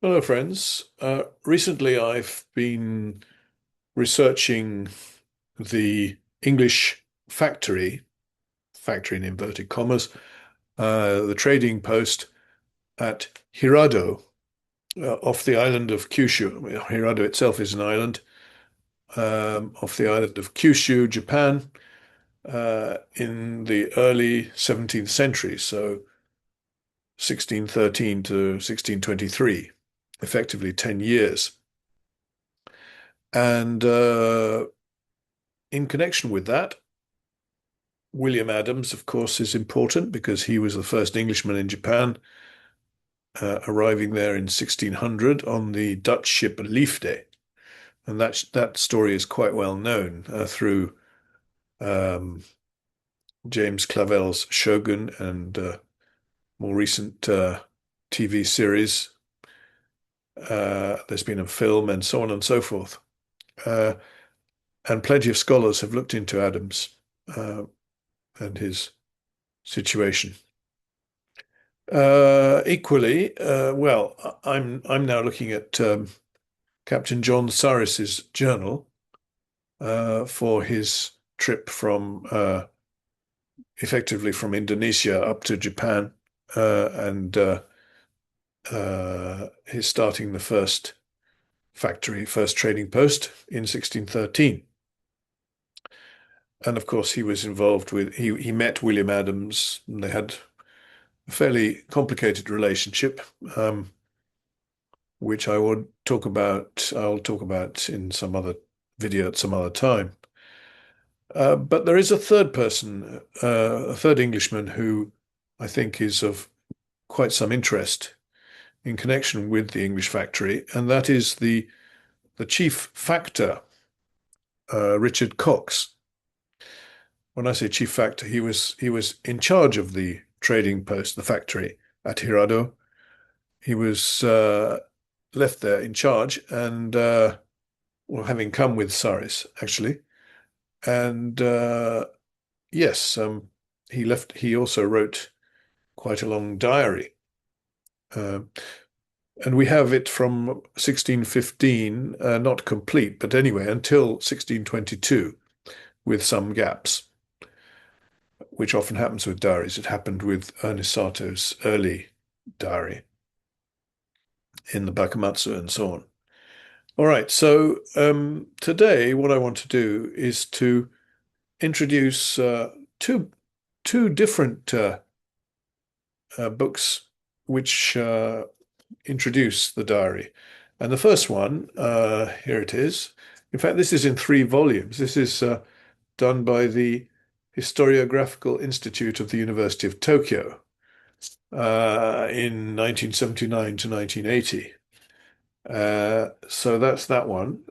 Hello, friends. Recently, I've been researching the English factory in inverted commas, the trading post at Hirado, off the island of Kyushu. Well, Hirado itself is an island, off the island of Kyushu, Japan, in the early 17th century, so 1613 to 1623, effectively 10 years. And in connection with that, William Adams, of course, is important because he was the first Englishman in Japan, arriving there in 1600 on the Dutch ship Liefde. And that story is quite well known through um, James Clavell's Shogun and more recent TV series. There's been a film and so on and so forth. Uh, and plenty of scholars have looked into Adams and his situation. Equally, well, I'm now looking at Captain John Cyrus's journal for his trip from effectively from Indonesia up to Japan, and he's starting the first trading post in 1613. And of course, he was involved with he met William Adams, and they had a fairly complicated relationship, which I'll talk about in some other video at some other time. But there is a third person, a third Englishman who I think is of quite some interest in connection with the English factory, and that is the chief factor, Richard COCKS. When I say chief factor, he was in charge of the trading post, the factory at Hirado. He was left there in charge, and well, having come with Cyrus actually, and yes, he left. He also wrote quite a long diary, uh, and we have it from 1615, not complete, but anyway, until 1622, with some gaps, which often happens with diaries. It happened with Ernest Sato's early diary in the Bakematsu and so on. All right, so today what I want to do is to introduce two different books which introduce the diary. And the first one, here it is. In fact, this is in 3 volumes. This is done by the Historiographical Institute of the University of Tokyo in 1979 to 1980. So that's that one,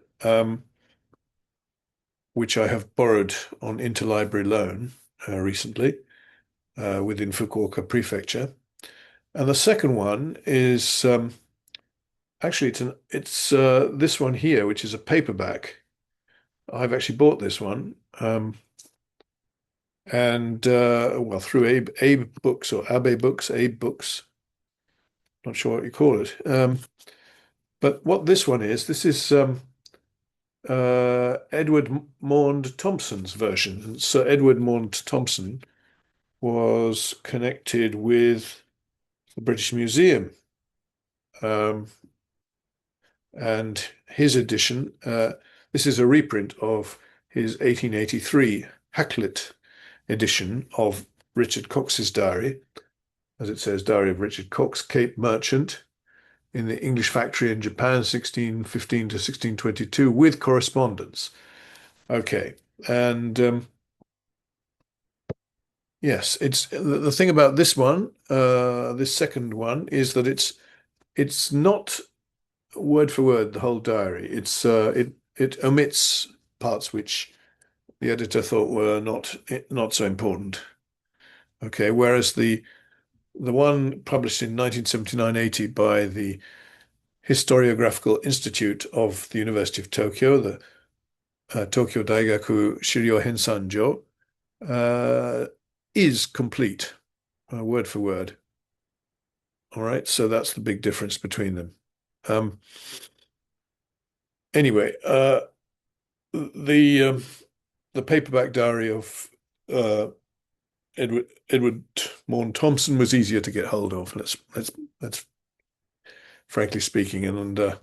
which I have borrowed on interlibrary loan recently within Fukuoka Prefecture. And the second one is actually it's this one here, which is a paperback. I've actually bought this one, and well, through Abe Books or Abe Books, Abe Books. Not sure what you call it. But what this one is, this is Edward Maund Thompson's version. And Sir Edward Maund Thompson was connected with the British Museum. And his edition, this is a reprint of his 1883 Hakluyt edition of Richard Cox's diary, as it says, Diary of Richard Cox, Cape Merchant, in the English factory in Japan, 1615 to 1622, with correspondence. Okay, and yes, it's the thing about this one, this second one, is that it's not word for word the whole diary. It omits parts which the editor thought were not so important. Okay, whereas the one published in 1979-80 by the Historiographical Institute of the University of Tokyo, the Tokyo Daigaku Shiryo Hensanjo, is complete, word for word. All right, so that's the big difference between them. Anyway, the paperback diary of Edward Morn Thompson was easier to get hold of. Let's frankly speaking, and the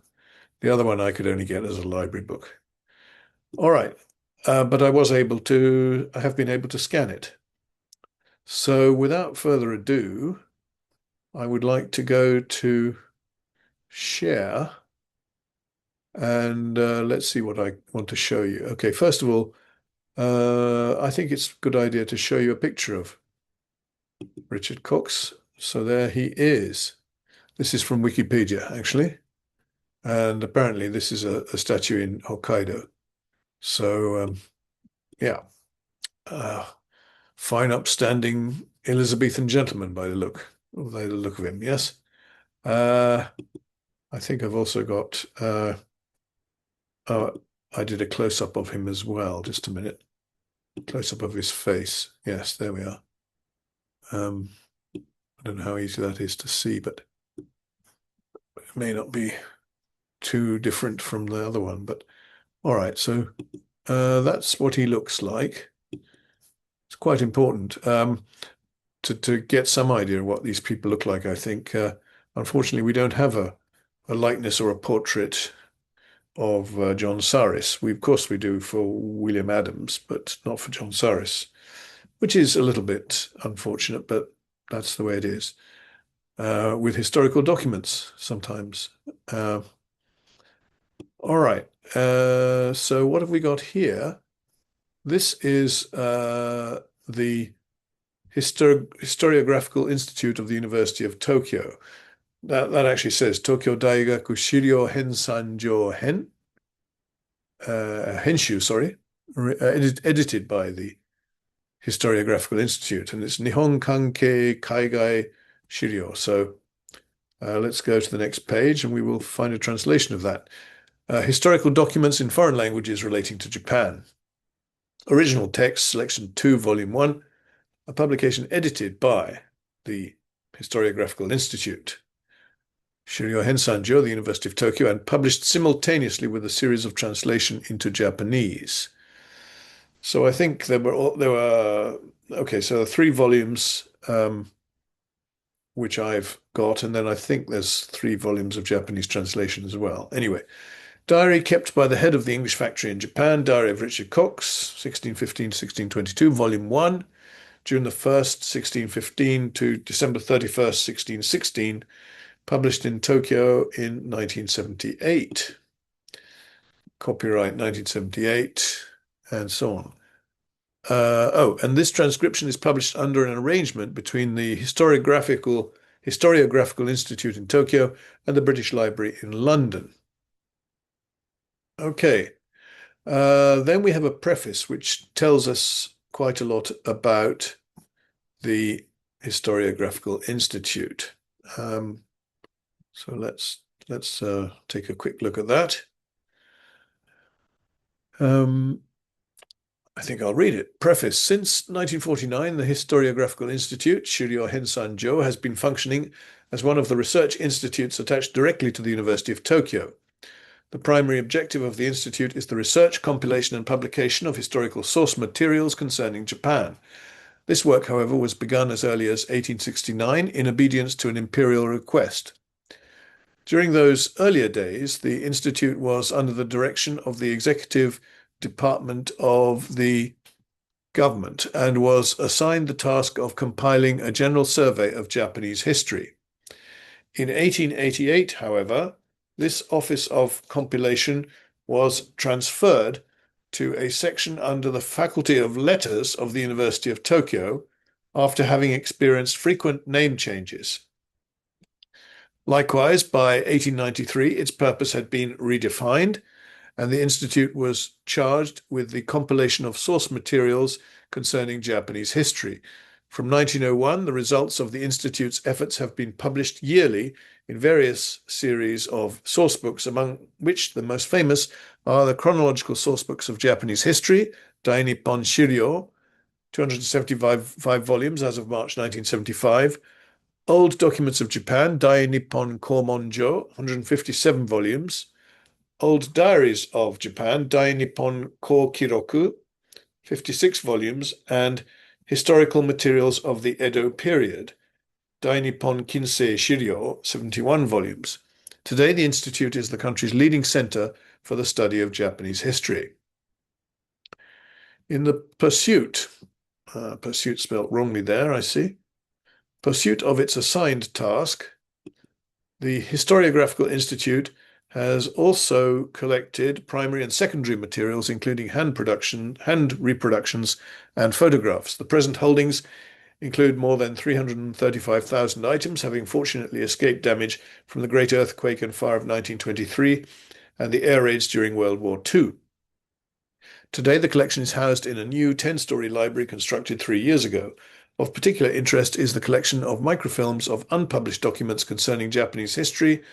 other one I could only get as a library book. All right, but I have been able to scan it. So without further ado, I would like to go to share, and let's see what I want to show you. Okay, first of all, I think it's a good idea to show you a picture of Richard Cox. So there he is. This is from Wikipedia, actually. And apparently this is a statue in Hokkaido. So, yeah, fine upstanding Elizabethan gentleman by the look of him, yes. I think I've also got, I did a close-up of him as well, just a minute. Close-up of his face. Yes, there we are. I don't know how easy that is to see, but it may not be too different from the other one. But all right, so that's what he looks like. It's quite important to get some idea of what these people look like, I think. Unfortunately, we don't have a likeness or a portrait of John Saris. Of course, we do for William Adams, but not for John Saris, which is a little bit unfortunate, but that's the way it is. With historical documents sometimes. All right. So what have we got here? This is the Historiographical Institute of the University of Tokyo. That actually says Tokyo Daigaku Shiryo Hensanjo Henshu, sorry, edited by the Historiographical Institute, and it's Nihon Kankei Kaigai Shiryo. So let's go to the next page and we will find a translation of that. Historical documents in foreign languages relating to Japan. Original text, Selection 2, Volume 1, a publication edited by the Historiographical Institute, Shiryo Hensanjo, the University of Tokyo, and published simultaneously with a series of translation into Japanese. So I think there were okay, so there are 3 volumes which I've got, and then I think there's 3 volumes of Japanese translation as well. Anyway, diary kept by the head of the English factory in Japan, Diary of Richard Cox, 1615 to 1622, Volume 1, June the 1st, 1615 to December 31st, 1616, published in Tokyo in 1978. Copyright 1978, and so on. And this transcription is published under an arrangement between the Historiographical Institute in Tokyo and the British Library in London. Okay. Then we have a preface which tells us quite a lot about the Historiographical Institute. So let's take a quick look at that. I think I'll read it. Preface. Since 1949, the Historiographical Institute, Shiryo Hensanjo, has been functioning as one of the research institutes attached directly to the University of Tokyo. The primary objective of the institute is the research, compilation, and publication of historical source materials concerning Japan. This work, however, was begun as early as 1869 in obedience to an imperial request. During those earlier days, the institute was under the direction of the executive department of the government and was assigned the task of compiling a general survey of Japanese history. In 1888, however, this office of compilation was transferred to a section under the Faculty of Letters of the University of Tokyo after having experienced frequent name changes. Likewise, by 1893, its purpose had been redefined, and the Institute was charged with the compilation of source materials concerning Japanese history. From 1901, the results of the Institute's efforts have been published yearly in various series of source books, among which the most famous are the chronological source books of Japanese history, Dai Nippon Shiryo, 275 volumes as of March 1975, Old Documents of Japan, Dai Nippon Komonjo, 157 volumes. Old Diaries of Japan, Dai Nippon Kokiroku, 56 volumes, and Historical Materials of the Edo Period, Dai Nippon Kinsei Shiryo, 71 volumes. Today, the Institute is the country's leading center for the study of Japanese history. In the pursuit spelt wrongly there, I see, pursuit of its assigned task, the Historiographical Institute has also collected primary and secondary materials, including hand reproductions, and photographs. The present holdings include more than 335,000 items, having fortunately escaped damage from the great earthquake and fire of 1923 and the air raids during World War II. Today, the collection is housed in a new 10-story library constructed 3 years ago. Of particular interest is the collection of microfilms of unpublished documents concerning Japanese history,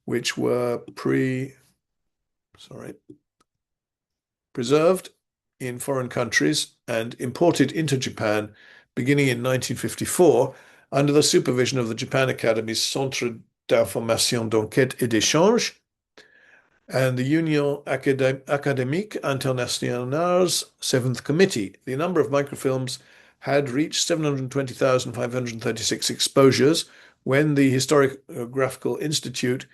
which were preserved in foreign countries and imported into Japan beginning in 1954 under the supervision of the Japan Academy's Centre d'Information d'Enquête et d'Échange and the Union Académique Internationale's 7th Committee. The number of microfilms had reached 720,536 exposures when the Historiographical Institute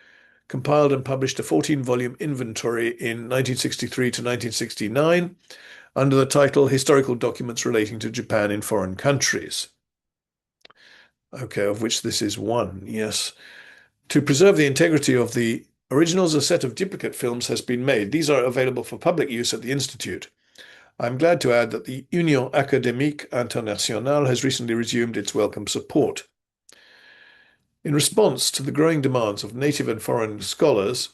compiled and published a 14-volume inventory in 1963 to 1969 under the title Historical Documents Relating to Japan in Foreign Countries. Okay, of which this is one, yes. To preserve the integrity of the originals, a set of duplicate films has been made. These are available for public use at the Institute. I'm glad to add that the Union Académique Internationale has recently resumed its welcome support. In response to the growing demands of native and foreign scholars,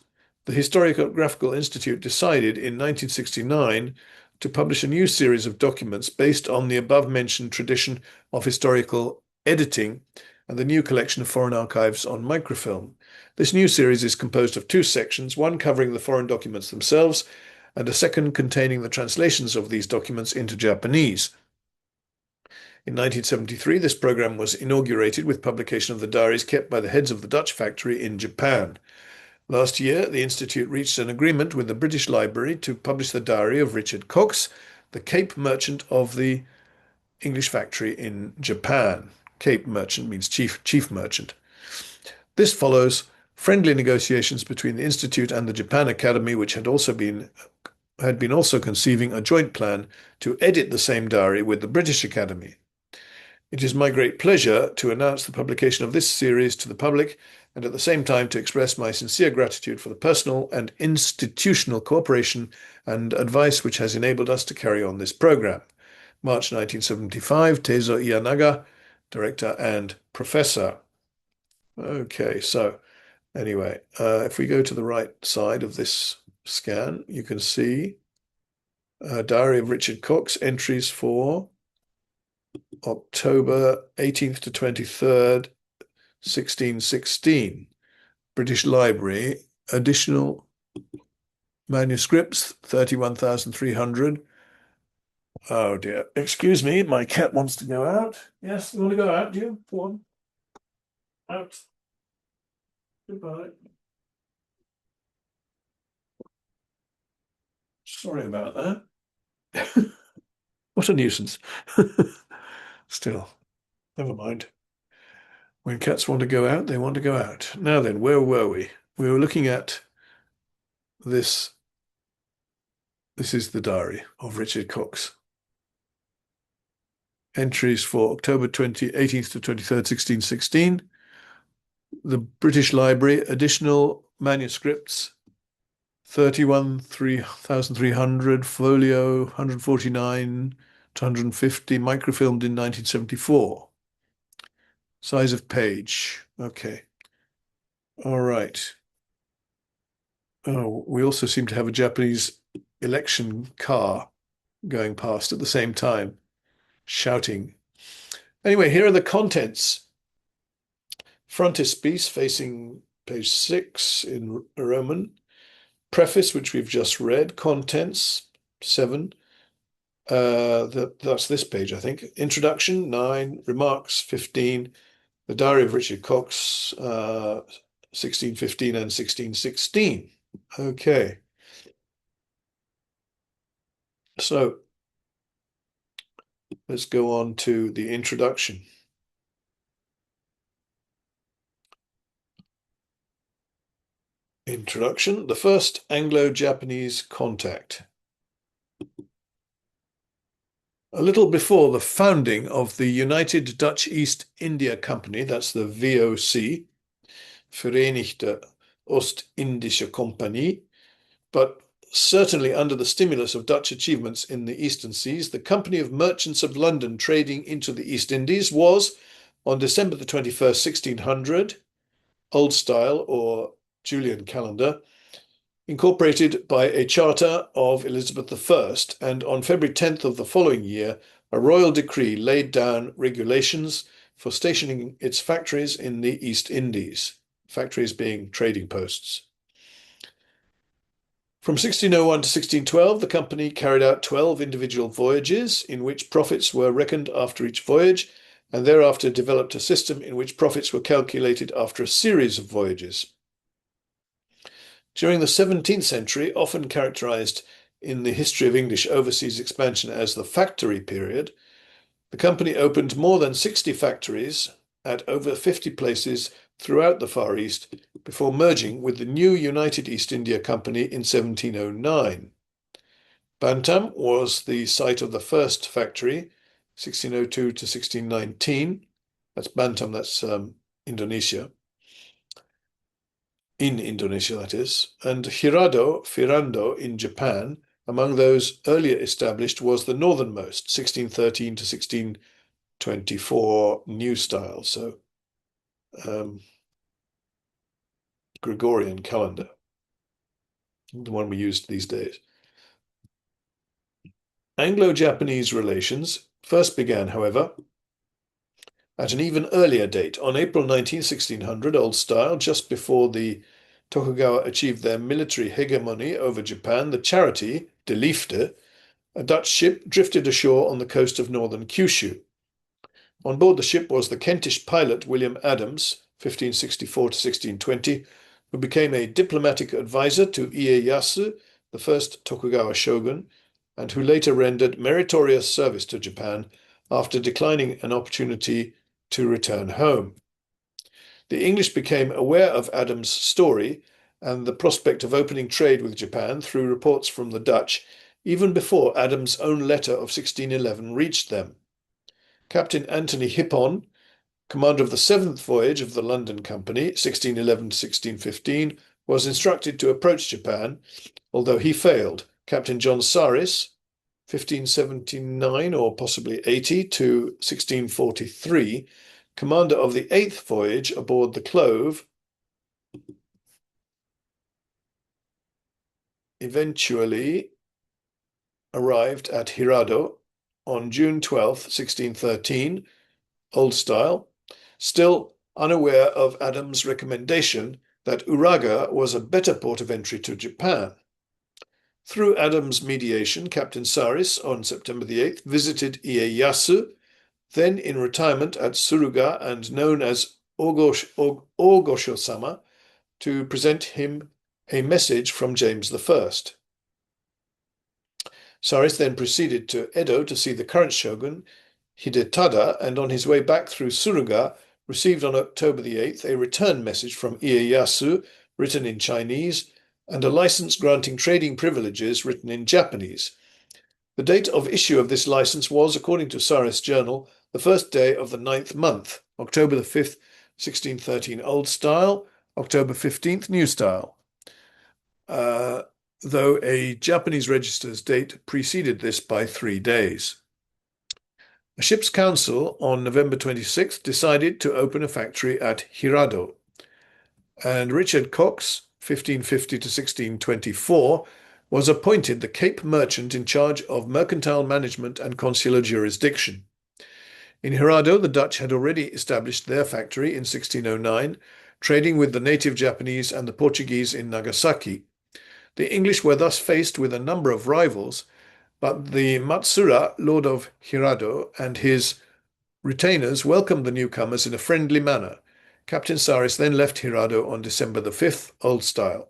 the Historiographical Institute decided in 1969 to publish a new series of documents based on the above-mentioned tradition of historical editing and the new collection of foreign archives on microfilm. This new series is composed of 2 sections, one covering the foreign documents themselves and a second containing the translations of these documents into Japanese. In 1973, this program was inaugurated with publication of the diaries kept by the heads of the Dutch factory in Japan. Last year, the Institute reached an agreement with the British Library to publish the diary of Richard COCKS, the Cape merchant of the English factory in Japan. Cape merchant means chief merchant. This follows friendly negotiations between the Institute and the Japan Academy, which had been also conceiving a joint plan to edit the same diary with the British Academy. It is my great pleasure to announce the publication of this series to the public and at the same time to express my sincere gratitude for the personal and institutional cooperation and advice which has enabled us to carry on this program. March 1975, Teizo Iyanaga, Director and Professor. Okay, so anyway, if we go to the right side of this scan, you can see Diary of Richard COCKS, entries for October 18th to 23rd, 1616. British Library, additional manuscripts, 31,300. Oh dear, excuse me, my cat wants to go out. Yes, you want to go out, do you? Go on. Out. Goodbye. Sorry about that. What a nuisance. Still, never mind. When cats want to go out, they want to go out. Now then, where were we? We were looking at this. This is the diary of Richard COCKS. Entries for October 18th to 23rd, 1616. The British Library, additional manuscripts, 31,300, folio 149 to 150, microfilmed in 1974. Size of page. Okay. All right. Oh, we also seem to have a Japanese election car going past at the same time, shouting. Anyway, here are the contents. Frontispiece facing page 6 in Roman. Preface, which we've just read. Contents, 7. That's this page, I think. Introduction, 9. Remarks, 15. The Diary of Richard Cox, 1615 and 1616. Okay. So let's go on to the introduction. Introduction, the first Anglo-Japanese contact. A little before the founding of the United Dutch East India Company, that's the VOC, Verenigde Oost-Indische Compagnie, but certainly under the stimulus of Dutch achievements in the Eastern Seas, the Company of Merchants of London trading into the East Indies was, on December the 21st, 1600, Old Style or Julian calendar, incorporated by a charter of Elizabeth I, and on February 10th of the following year, a royal decree laid down regulations for stationing its factories in the East Indies, factories being trading posts. From 1601 to 1612, the company carried out 12 individual voyages in which profits were reckoned after each voyage, and thereafter developed a system in which profits were calculated after a series of voyages. During the 17th century, often characterized in the history of English overseas expansion as the factory period, the company opened more than 60 factories at over 50 places throughout the Far East before merging with the new United East India Company in 1709. Bantam was the site of the first factory, 1602 to 1619. That's Bantam, that's Indonesia. In Indonesia, that is. And Hirado in Japan, among those earlier established, was the northernmost, 1613 to 1624 new style, so Gregorian calendar, the one we use these days. Anglo-Japanese relations first began, however, at an even earlier date, on April 19, 1600, Old Style, just before the Tokugawa achieved their military hegemony over Japan, the Charity, De Liefde, a Dutch ship, drifted ashore on the coast of northern Kyushu. On board the ship was the Kentish pilot William Adams, 1564 to 1620, who became a diplomatic advisor to Ieyasu, the first Tokugawa shogun, and who later rendered meritorious service to Japan after declining an opportunity to return home. The English became aware of Adams' story and the prospect of opening trade with Japan through reports from the Dutch, even before Adams' own letter of 1611 reached them. Captain Anthony Hippon, commander of the 7th voyage of the London Company, 1611 to 1615, was instructed to approach Japan, although he failed. Captain John Saris, 1579 or possibly 80 to 1643, commander of the 8th voyage aboard the Clove, eventually arrived at Hirado on June 12, 1613, Old Style, still unaware of Adams' recommendation that Uraga was a better port of entry to Japan. Through Adams' mediation, Captain Saris, on September the 8th, visited Ieyasu, then in retirement at Suruga and known as Ogosho-sama, to present him a message from James I. Saris then proceeded to Edo to see the current shogun, Hidetada, and on his way back through Suruga, received on October the 8th a return message from Ieyasu, written in Chinese, and a license granting trading privileges written in Japanese. The date of issue of this license was, according to Saris' journal, the first day of the 9th month, October the 5th, 1613 Old Style, October 15th New Style, though a Japanese register's date preceded this by 3 days. A ship's council on November 26th decided to open a factory at Hirado, and Richard COCKS, 1550 to 1624, was appointed the Cape merchant in charge of mercantile management and consular jurisdiction. In Hirado, the Dutch had already established their factory in 1609, trading with the native Japanese and the Portuguese in Nagasaki. The English were thus faced with a number of rivals, but the Matsura, lord of Hirado, and his Retainers welcomed the newcomers in a friendly manner. Captain Saris then left Hirado on December the 5th, Old Style.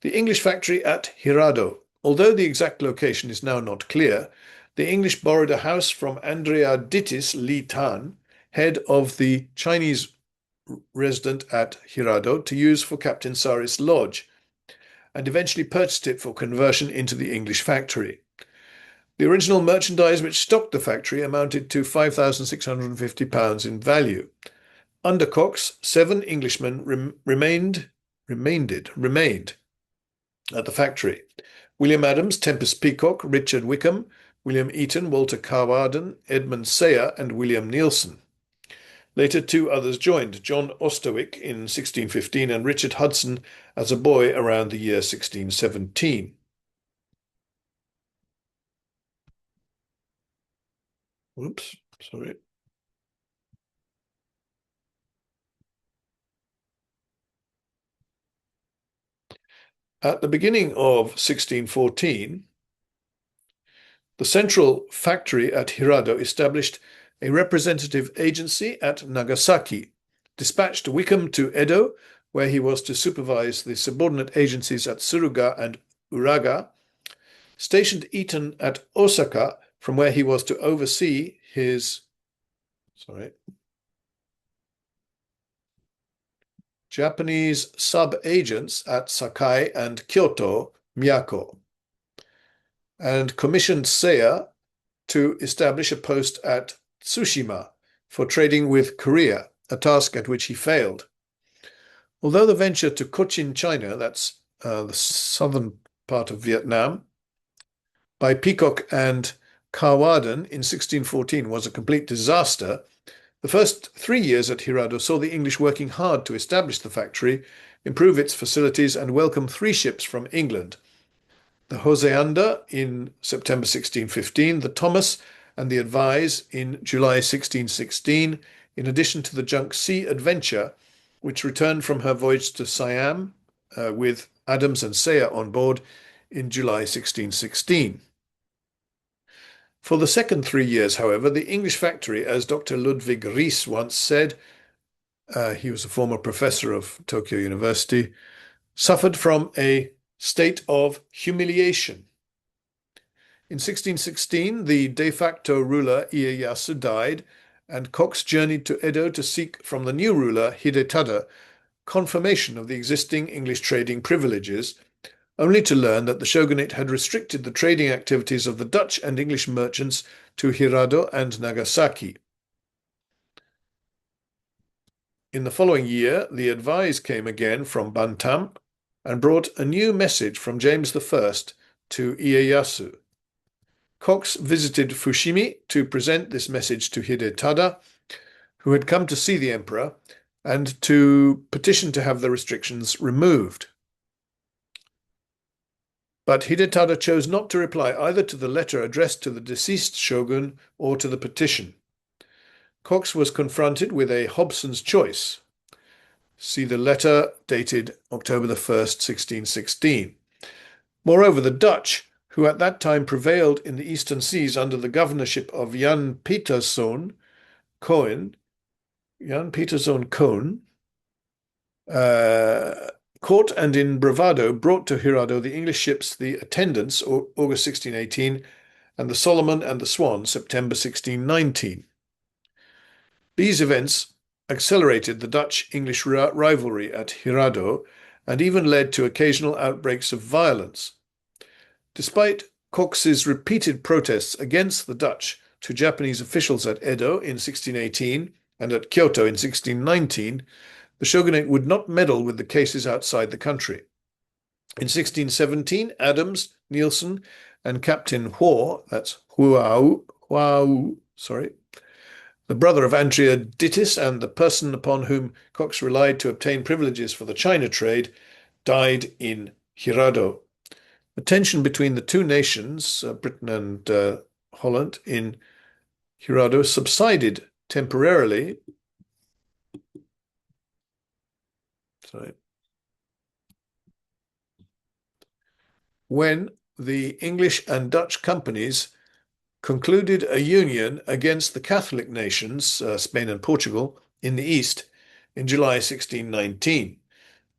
The English factory at Hirado. Although the exact location is now not clear, the English borrowed a house from Andreaditis Li Tan, head of the Chinese resident at Hirado, to use for Captain Saris' lodge, and eventually purchased it for conversion into the English factory. The original merchandise which stocked the factory amounted to £5,650 in value. Under COCKS, 7 Englishmen remained at the factory. William Adams, Tempest Peacock, Richard Wickham, William Eaton, Walter Carwarden, Edmund Sayer, and William Neilson. Later, 2 others joined, John Osterwick in 1615 and Richard Hudson as a boy around the year 1617. Whoops, sorry. At the beginning of 1614, the central factory at Hirado established a representative agency at Nagasaki, dispatched Wickham to Edo, where he was to supervise the subordinate agencies at Suruga and Uraga, stationed Eaton at Osaka, from where he was to oversee his Japanese sub-agents at Sakai and Kyoto, Miyako, and commissioned Seiya to establish a post at Tsushima for trading with Korea, a task at which he failed. Although the venture to Cochin, China, that's the southern part of Vietnam, by Peacock and Carwarden in 1614 was a complete disaster, the first 3 years at Hirado saw the English working hard to establish the factory, improve its facilities, and welcome 3 ships from England: the Hoseander in September 1615, the Thomas, and the Advise in July 1616, in addition to the junk Sea Adventure, which returned from her voyage to Siam with Adams and Sayer on board in July 1616. For the second 3 years, however, the English factory, as Dr. Ludwig Ries once said, he was a former professor of Tokyo University, suffered from a state of humiliation. In 1616, the de facto ruler Ieyasu died, and COCKS journeyed to Edo to seek from the new ruler Hidetada confirmation of the existing English trading privileges, only to learn that the shogunate had restricted the trading activities of the Dutch and English merchants to Hirado and Nagasaki. In the following year, the Advise came again from Bantam and brought a new message from James I to Ieyasu. COCKS visited Fushimi to present this message to Hidetada, who had come to see the emperor, and to petition to have the restrictions removed. But Hidetada chose not to reply either to the letter addressed to the deceased shogun or to the petition. COCKS was confronted with a Hobson's choice. See the letter dated October the 1st, 1616. Moreover, the Dutch, who at that time prevailed in the eastern seas under the governorship of Jan Pieterszoon Koen, caught and in bravado brought to Hirado the English ships the Attendance, August 1618, and the Solomon and the Swan, September 1619. These events accelerated the Dutch-English rivalry at Hirado and even led to occasional outbreaks of violence. Despite COCKS's repeated protests against the Dutch to Japanese officials at Edo in 1618 and at Kyoto in 1619, the shogunate would not meddle with the cases outside the country. In 1617, Adams, Neilson, and Captain Huo, that's Huau, the brother of Andreaditis and the person upon whom COCKS relied to obtain privileges for the China trade, died in Hirado. The tension between the two nations, Britain and Holland, in Hirado subsided temporarily. When the English and Dutch companies concluded a union against the Catholic nations, Spain and Portugal, in the east in July 1619.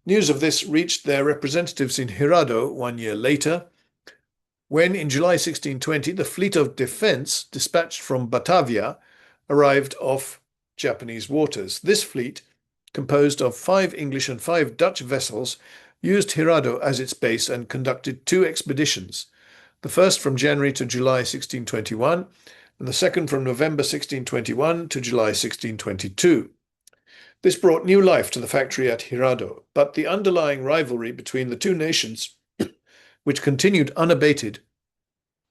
News of this reached their representatives in Hirado 1 year later, when in July 1620 the fleet of defense dispatched from Batavia arrived off Japanese waters. This fleet, composed of 5 English and 5 Dutch vessels, used Hirado as its base and conducted 2 expeditions, the first from January to July 1621, and the second from November 1621 to July 1622. This brought new life to the factory at Hirado, but the underlying rivalry between the two nations, which continued unabated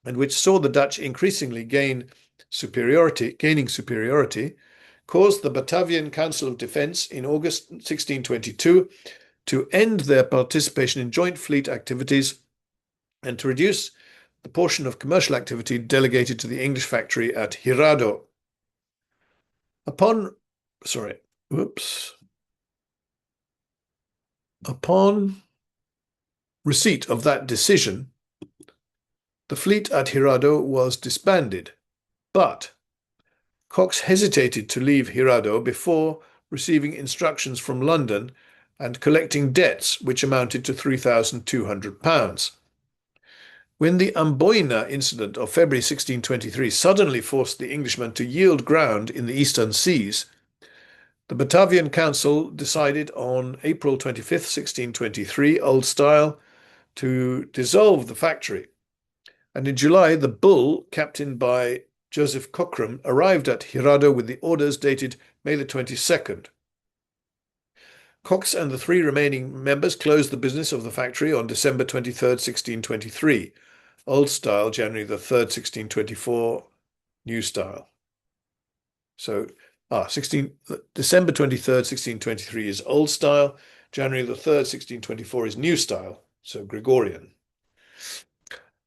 and which saw the Dutch increasingly gaining superiority, caused the Batavian Council of Defence in August 1622 to end their participation in joint fleet activities and to reduce the portion of commercial activity delegated to the English factory at Hirado. Upon receipt of that decision, the fleet at Hirado was disbanded, but COCKS hesitated to leave Hirado before receiving instructions from London and collecting debts which amounted to £3,200. When the Amboina incident of February 1623 suddenly forced the Englishmen to yield ground in the eastern seas, the Batavian Council decided on April 25, 1623, Old Style, to dissolve the factory. And in July, the bull, captained by Joseph Cochrane, arrived at Hirado with the orders dated May the 22nd. COCKS and the 3 remaining members closed the business of the factory on December 23rd, 1623. Old Style, January the 3rd, 1624, New Style. So, December 23rd, 1623 is Old Style, January the 3rd, 1624 is New Style, so Gregorian.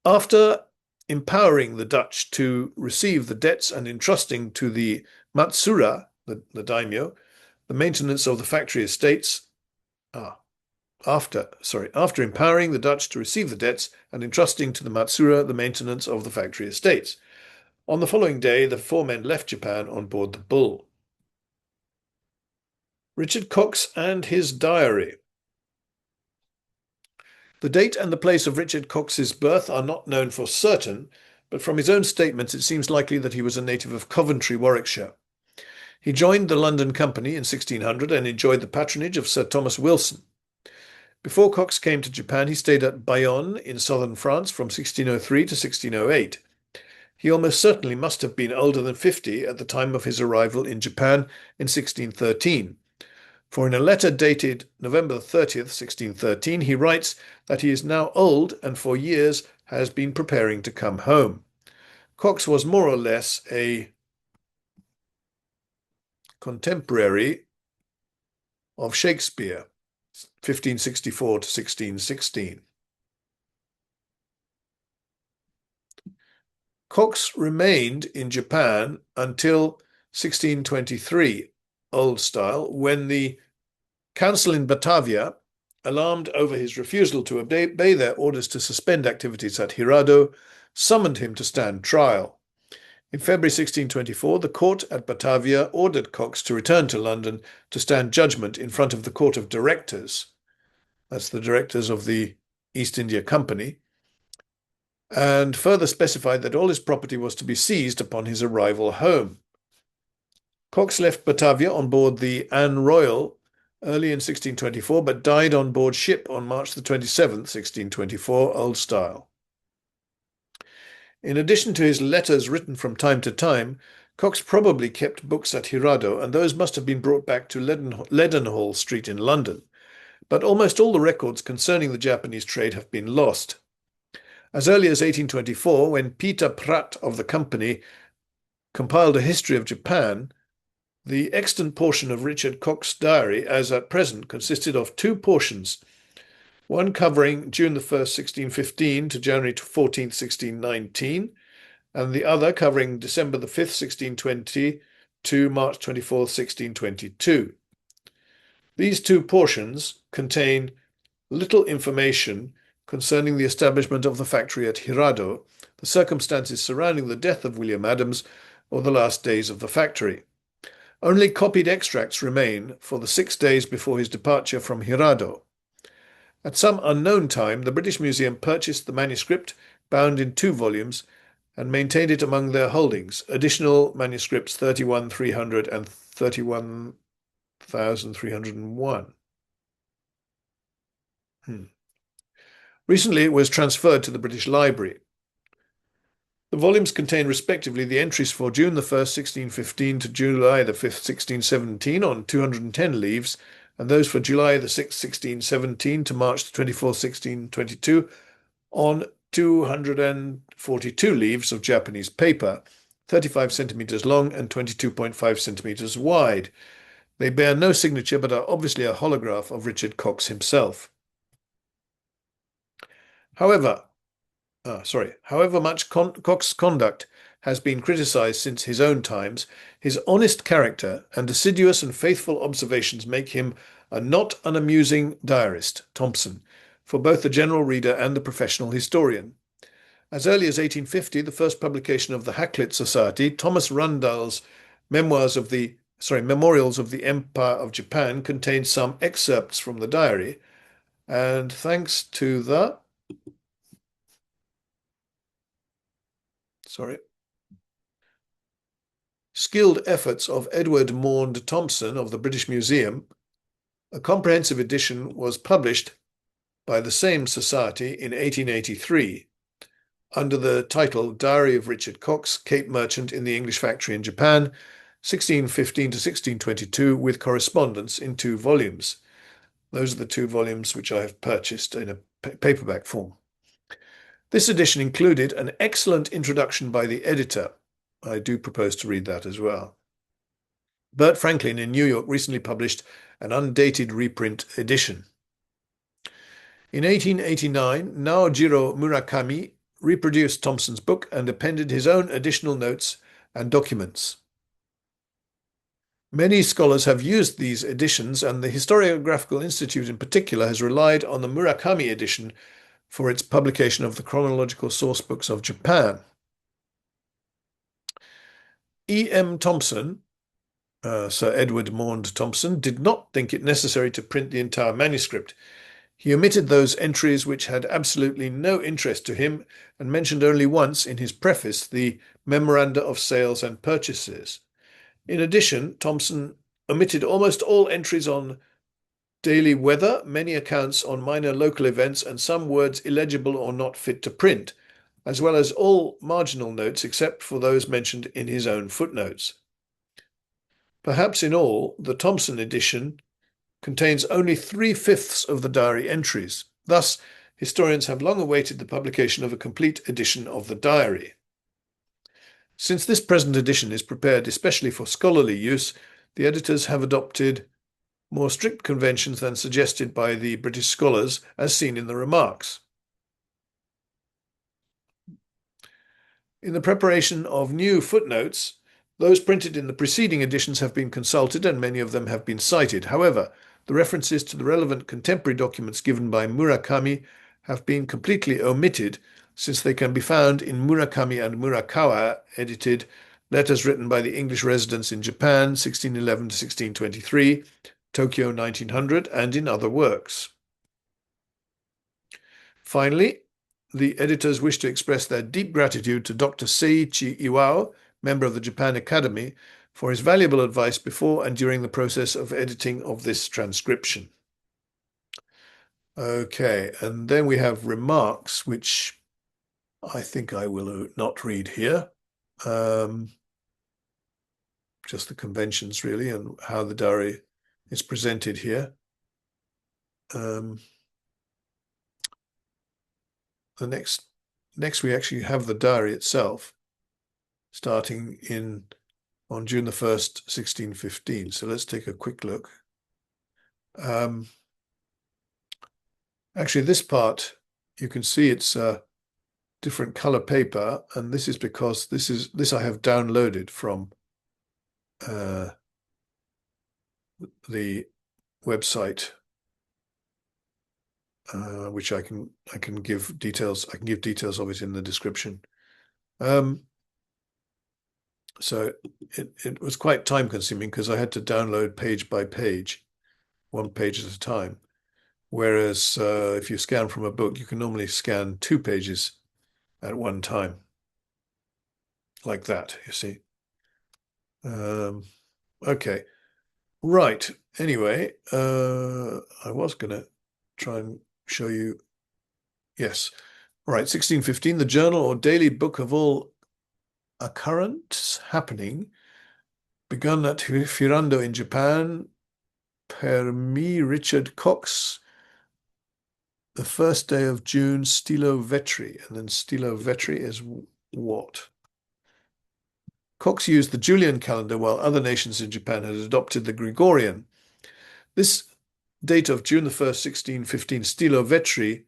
After empowering the Dutch to receive the debts and entrusting to the Matsura, the daimyo, the maintenance of the factory estates, after empowering the Dutch to receive the debts and entrusting to the Matsura the maintenance of the factory estates. On the following day, the 4 men left Japan on board the Bull. Richard Cox and his diary. The date and the place of Richard Cox's birth are not known for certain, but from his own statements it seems likely that he was a native of Coventry, Warwickshire. He joined the London Company in 1600 and enjoyed the patronage of Sir Thomas Wilson. Before Cox came to Japan, he stayed at Bayonne in southern France from 1603 to 1608. He almost certainly must have been older than 50 at the time of his arrival in Japan in 1613. For in a letter dated November 30th, 1613, he writes that he is now old and for years has been preparing to come home. Cox was more or less a contemporary of Shakespeare, 1564 to 1616. Cox remained in Japan until 1623, Old Style, when the council in Batavia, alarmed over his refusal to obey their orders to suspend activities at Hirado, summoned him to stand trial. In February 1624, the court at Batavia ordered Cox to return to London to stand judgment in front of the Court of Directors. That's the directors of the East India Company, and further specified that all his property was to be seized upon his arrival home. Cox left Batavia on board the Anne Royal early in 1624, but died on board ship on March the 27th, 1624, Old Style. In addition to his letters written from time to time, Cox probably kept books at Hirado, and those must have been brought back to Leadenhall Street in London. But almost all the records concerning the Japanese trade have been lost. As early as 1824, when Peter Pratt of the company compiled a history of Japan, the extant portion of Richard Cox's diary, as at present, consisted of 2 portions, one covering June the 1st, 1615 to January 14th, 1619, and the other covering December the 5th, 1620 to March 24th, 1622. These 2 portions contain little information concerning the establishment of the factory at Hirado, the circumstances surrounding the death of William Adams, or the last days of the factory. Only copied extracts remain for the 6 days before his departure from Hirado. At some unknown time, the British Museum purchased the manuscript, bound in 2 volumes, and maintained it among their holdings, additional manuscripts 31,300 and 31,301. Recently, it was transferred to the British Library. The volumes contain respectively the entries for June the 1st, 1615 to July the 5th, 1617 on 210 leaves, and those for July the 6th, 1617 to March the 24th, 1622 on 242 leaves of Japanese paper, 35 centimeters long and 22.5 centimeters wide. They bear no signature but are obviously a holograph of Richard Cox himself. However much Cox's conduct has been criticized since his own times, his honest character and assiduous and faithful observations make him a not unamusing diarist, Thompson, for both the general reader and the professional historian. As early as 1850, the first publication of the Hakluyt Society, Thomas Rundall's Memorials of the Empire of Japan, contained some excerpts from the diary, and thanks to the skilled efforts of Edward Maund Thompson of the British Museum, a comprehensive edition was published by the same society in 1883 under the title Diary of Richard Cox, Cape Merchant in the English Factory in Japan, 1615 to 1622, with correspondence in 2 volumes. Those are the 2 volumes which I have purchased in a paperback form. This edition included an excellent introduction by the editor. I do propose to read that as well. Burt Franklin in New York recently published an undated reprint edition. In 1889, Naojiro Murakami reproduced Thompson's book and appended his own additional notes and documents. Many scholars have used these editions, and the Historiographical Institute in particular has relied on the Murakami edition for its publication of the chronological source books of Japan. E.M. Thompson, Sir Edward Maund Thompson, did not think it necessary to print the entire manuscript. He omitted those entries which had absolutely no interest to him and mentioned only once in his preface the memoranda of sales and purchases. In addition, Thompson omitted almost all entries on daily weather, many accounts on minor local events, and some words illegible or not fit to print, as well as all marginal notes except for those mentioned in his own footnotes. Perhaps in all, the Thompson edition contains only 3/5 of the diary entries. Thus, historians have long awaited the publication of a complete edition of the diary. Since this present edition is prepared especially for scholarly use, the editors have adopted more strict conventions than suggested by the British scholars, as seen in the remarks. In the preparation of new footnotes, those printed in the preceding editions have been consulted and many of them have been cited. However, the references to the relevant contemporary documents given by Murakami have been completely omitted, since they can be found in Murakami and Murakawa edited letters written by the English residents in Japan, 1611 to 1623, Tokyo 1900, and in other works. Finally, the editors wish to express their deep gratitude to Dr. Seiichi Iwao, member of the Japan Academy, for his valuable advice before and during the process of editing of this transcription. Okay, and then we have remarks, which I think I will not read here. Just the conventions, really, and how the diary is presented here. Next we actually have the diary itself, starting on June the 1st, 1615. So let's take a quick look. Actually, this part, you can see it's a different color paper, and this is because this I have downloaded from the website which I can give details. I can give details of it in the description. So it was quite time consuming because I had to download page by page, one page at a time. Whereas if you scan from a book, you can normally scan 2 pages at one time, like that, you see. Okay, right. Anyway, I was going to try and show you. Yes, right. 1615, the journal or daily book of all occurrence happening, begun at Hirado in Japan, per me Richard COCKS, the first day of June, stilo vetri. And then stilo vetri is what? COCKS used the Julian calendar while other nations in Japan had adopted the Gregorian. This date of June the 1st, 1615, stilo vetri,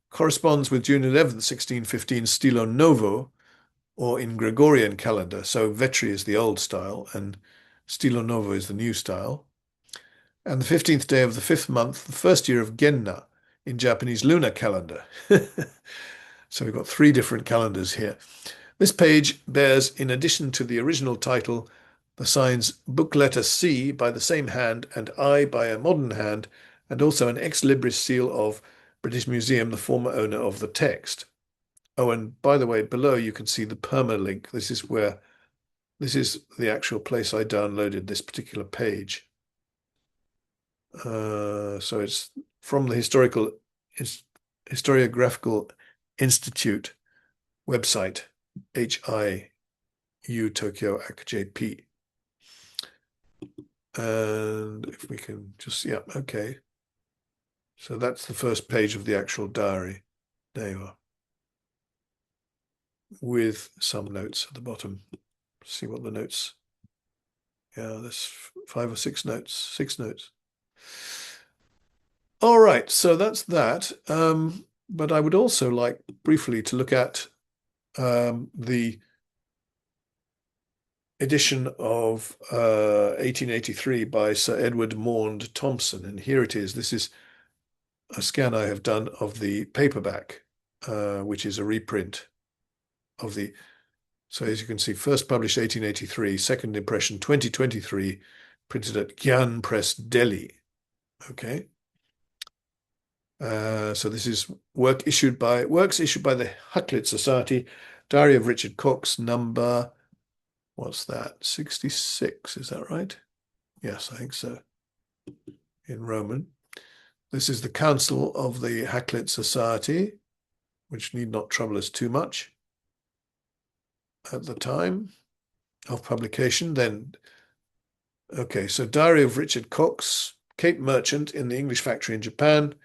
corresponds with June 11th, 1615, stilo novo, or in Gregorian calendar. So vetri is the old style and stilo novo is the new style. And the 15th day of the 5th month, the first year of Genna in Japanese lunar calendar. So we've got 3 different calendars here. This page bears, in addition to the original title, the signs book letter C by the same hand and I by a modern hand, and also an ex libris seal of British Museum, the former owner of the text. Oh, and by the way, below you can see the permalink. This is the actual place I downloaded this particular page. So it's from the Historiographical Institute website, HIU Tokyo ACJP. And if we can just, yeah, okay. So that's the first page of the actual diary. There you are. With some notes at the bottom. See what the notes. Yeah, there's 5 or 6 notes, 6 notes. All right, so that's that. But I would also like briefly to look at the edition of 1883 by Sir Edward Maund Thompson. And here it is. This is a scan I have done of the paperback, which is a reprint of the. So as you can see, first published 1883, second impression 2023, printed at Gyan Press, Delhi. Okay. So this is works issued by the Hakluyt Society, Diary of Richard COCKS, number, what's that? 66, is that right? Yes, I think so. In Roman. This is the Council of the Hakluyt Society, which need not trouble us too much at the time of publication. Then, okay, so Diary of Richard COCKS, Cape Merchant in the English Factory in Japan,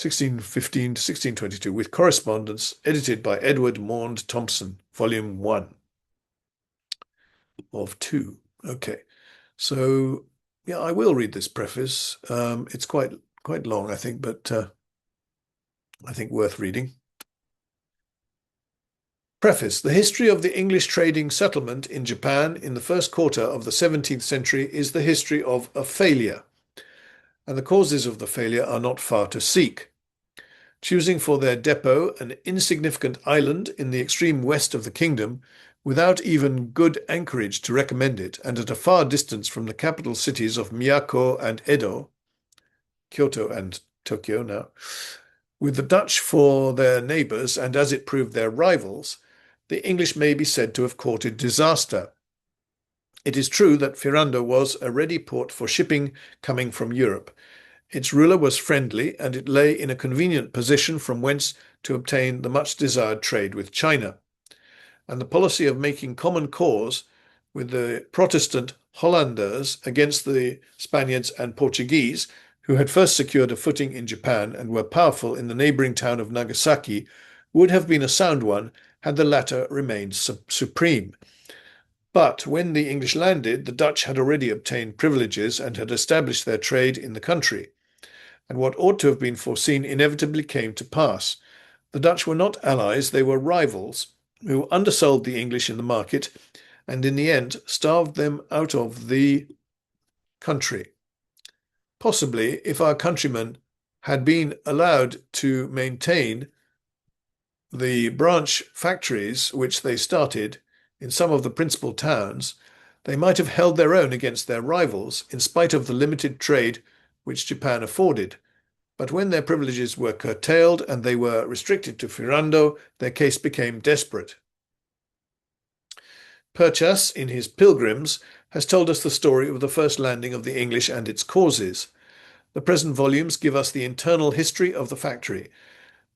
1615 to 1622, with correspondence, edited by Edward Maund Thompson, Volume 1 of 2. Okay, so yeah, I will read this preface. It's quite long, I think, but I think worth reading. Preface. The history of the English trading settlement in Japan in the first quarter of the 17th century is the history of a failure, and the causes of the failure are not far to seek. Choosing for their depot an insignificant island in the extreme west of the kingdom, without even good anchorage to recommend it, and at a far distance from the capital cities of Miyako and Edo, Kyoto and Tokyo now, with the Dutch for their neighbours and, as it proved, their rivals, the English may be said to have courted disaster. It is true that Hirado was a ready port for shipping coming from Europe. Its ruler was friendly, and it lay in a convenient position from whence to obtain the much-desired trade with China. And the policy of making common cause with the Protestant Hollanders against the Spaniards and Portuguese, who had first secured a footing in Japan and were powerful in the neighbouring town of Nagasaki, would have been a sound one had the latter remained supreme. But when the English landed, the Dutch had already obtained privileges and had established their trade in the country. And what ought to have been foreseen inevitably came to pass. The Dutch were not allies, they were rivals, who undersold the English in the market, and in the end starved them out of the country. Possibly, if our countrymen had been allowed to maintain the branch factories which they started in some of the principal towns, they might have held their own against their rivals in spite of the limited trade which Japan afforded. But when their privileges were curtailed and they were restricted to Hirado, their case became desperate. Purchas, in his Pilgrims, has told us the story of the first landing of the English and its causes. The present volumes give us the internal history of the factory.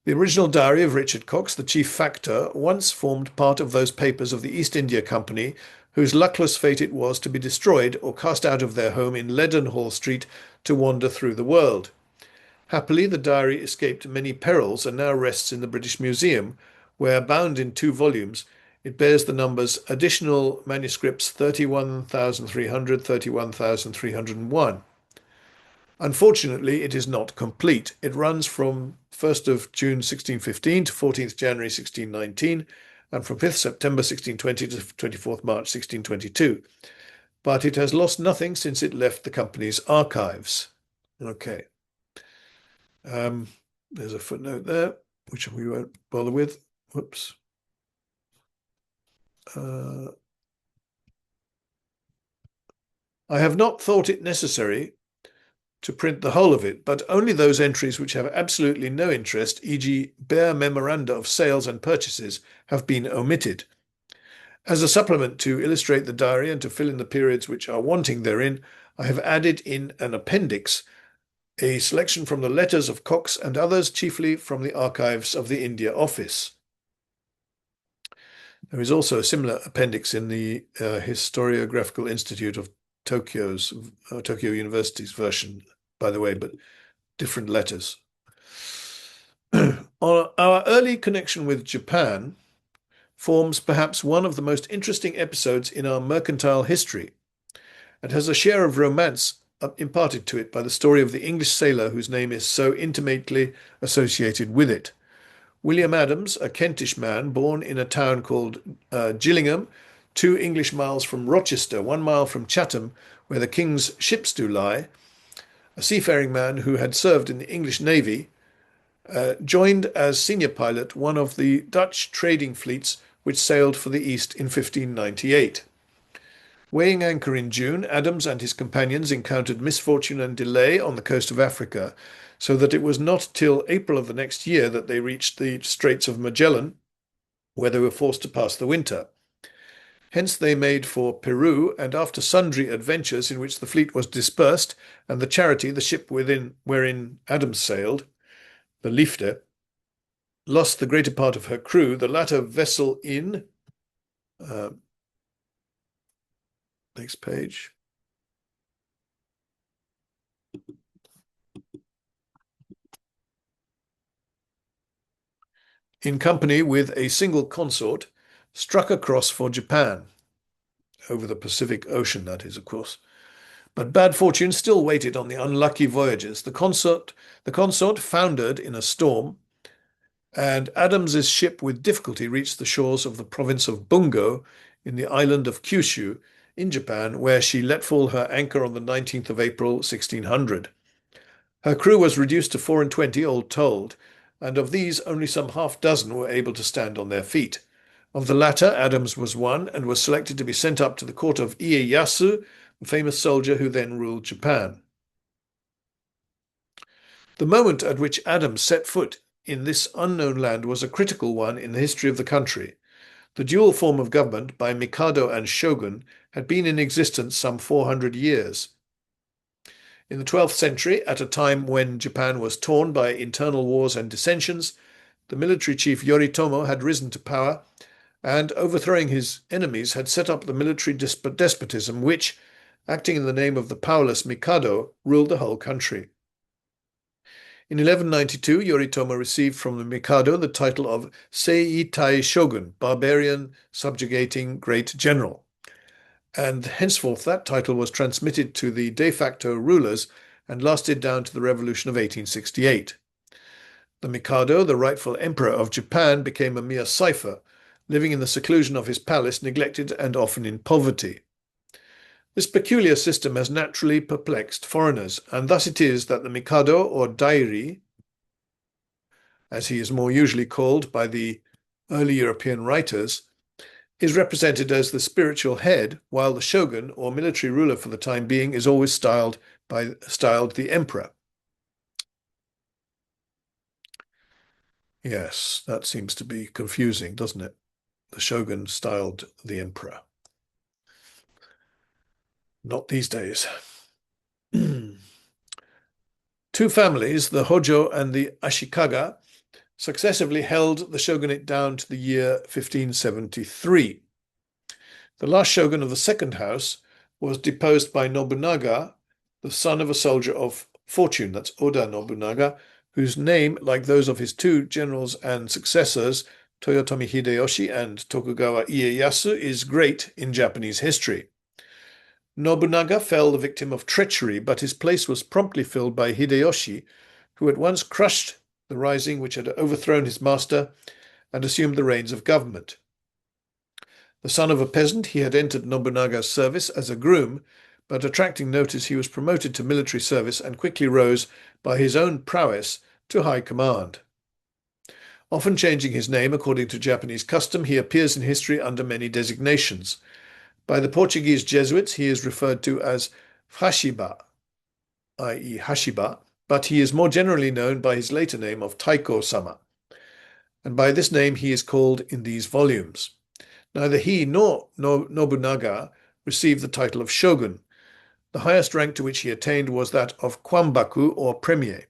The original diary of Richard Cox, the chief factor, once formed part of those papers of the East India Company, whose luckless fate it was to be destroyed or cast out of their home in Leadenhall Street to wander through the world. Happily, the diary escaped many perils and now rests in the British Museum, where, bound in 2 volumes, it bears the numbers additional manuscripts 31,300, 31,301. Unfortunately, it is not complete. It runs from 1st of June 1615 to 14th January 1619, and from 5th September 1620 to 24th March 1622. But it has lost nothing since it left the company's archives. Okay. There's a footnote there, which we won't bother with. Whoops. I have not thought it necessary to print the whole of it, but only those entries which have absolutely no interest, e.g. bare memoranda of sales and purchases, have been omitted. As a supplement to illustrate the diary and to fill in the periods which are wanting therein, I have added in an appendix a selection from the letters of Cox and others, chiefly from the archives of the India Office. There is also a similar appendix in the Historiographical Institute of Tokyo University's version, by the way, but different letters. Our early connection with Japan forms perhaps one of the most interesting episodes in our mercantile history, and has a share of romance imparted to it by the story of the English sailor whose name is so intimately associated with it. William Adams, a Kentish man born in a town called Gillingham, 2 English miles from Rochester, 1 mile from Chatham, where the king's ships do lie, a seafaring man who had served in the English Navy, joined as senior pilot one of the Dutch trading fleets which sailed for the East in 1598. Weighing anchor in June, Adams and his companions encountered misfortune and delay on the coast of Africa, so that it was not till April of the next year that they reached the Straits of Magellan, where they were forced to pass the winter. Hence they made for Peru, and after sundry adventures in which the fleet was dispersed, and the Charity, the ship wherein Adams sailed, the Liefde, lost the greater part of her crew, the latter vessel in... next page. In company with a single consort, struck across for Japan, over the Pacific Ocean, that is, of course. But bad fortune still waited on the unlucky voyagers. The consort foundered in a storm, and Adams's ship with difficulty reached the shores of the province of Bungo in the island of Kyushu in Japan, where she let fall her anchor on the 19th of April, 1600. Her crew was reduced to 24, all told, and of these only some half-dozen were able to stand on their feet. Of the latter, Adams was one, and was selected to be sent up to the court of Ieyasu, the famous soldier who then ruled Japan. The moment at which Adams set foot in this unknown land was a critical one in the history of the country. The dual form of government by Mikado and Shogun had been in existence some 400 years. In the 12th century, at a time when Japan was torn by internal wars and dissensions, the military chief Yoritomo had risen to power and, overthrowing his enemies, had set up the military despotism which, acting in the name of the powerless Mikado, ruled the whole country. In 1192, Yoritomo received from the Mikado the title of Seitai Shogun, barbarian subjugating great general, and henceforth that title was transmitted to the de facto rulers and lasted down to the Revolution of 1868. The Mikado, the rightful emperor of Japan, became a mere cipher, living in the seclusion of his palace, neglected and often in poverty. This peculiar system has naturally perplexed foreigners, and thus it is that the Mikado, or Dairi, as he is more usually called by the early European writers, is represented as the spiritual head, while the shogun, or military ruler for the time being, is always styled the emperor. Yes, that seems to be confusing, doesn't it? The shogun styled the emperor. Not these days. Two families, the Hojo and the Ashikaga, successively held the shogunate down to the year 1573. The last shogun of the second house was deposed by Nobunaga, the son of a soldier of fortune, that's Oda Nobunaga, whose name, like those of his two generals and successors, Toyotomi Hideyoshi and Tokugawa Ieyasu, is great in Japanese history. Nobunaga fell the victim of treachery, but his place was promptly filled by Hideyoshi, who at once crushed the rising which had overthrown his master and assumed the reins of government. The son of a peasant, he had entered Nobunaga's service as a groom, but attracting notice, he was promoted to military service and quickly rose by his own prowess to high command. Often changing his name according to Japanese custom, he appears in history under many designations. By the Portuguese Jesuits, he is referred to as Hashiba, i.e. Hashiba, but he is more generally known by his later name of Taiko-sama, and by this name he is called in these volumes. Neither he nor Nobunaga received the title of shogun. The highest rank to which he attained was that of Kwambaku, or premier.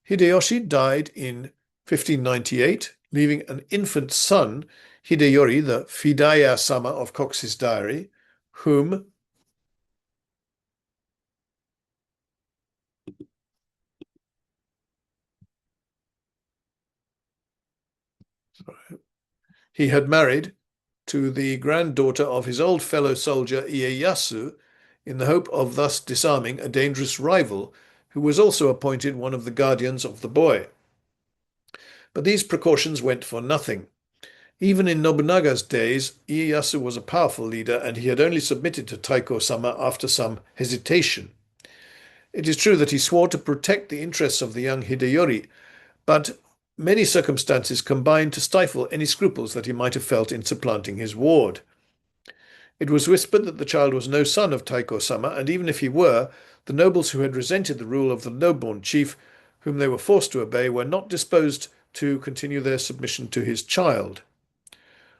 Hideyoshi died in 1598, leaving an infant son, Hideyori, the Fidaya-sama of COCKS' diary, whom he had married to the granddaughter of his old fellow soldier Ieyasu, in the hope of thus disarming a dangerous rival, who was also appointed one of the guardians of the boy. But these precautions went for nothing. Even in Nobunaga's days, Ieyasu was a powerful leader, and he had only submitted to Taiko-sama after some hesitation. It is true that he swore to protect the interests of the young Hideyori, but many circumstances combined to stifle any scruples that he might have felt in supplanting his ward. It was whispered that the child was no son of Taiko-sama, and even if he were, the nobles who had resented the rule of the low-born chief, whom they were forced to obey, were not disposed to continue their submission to his child.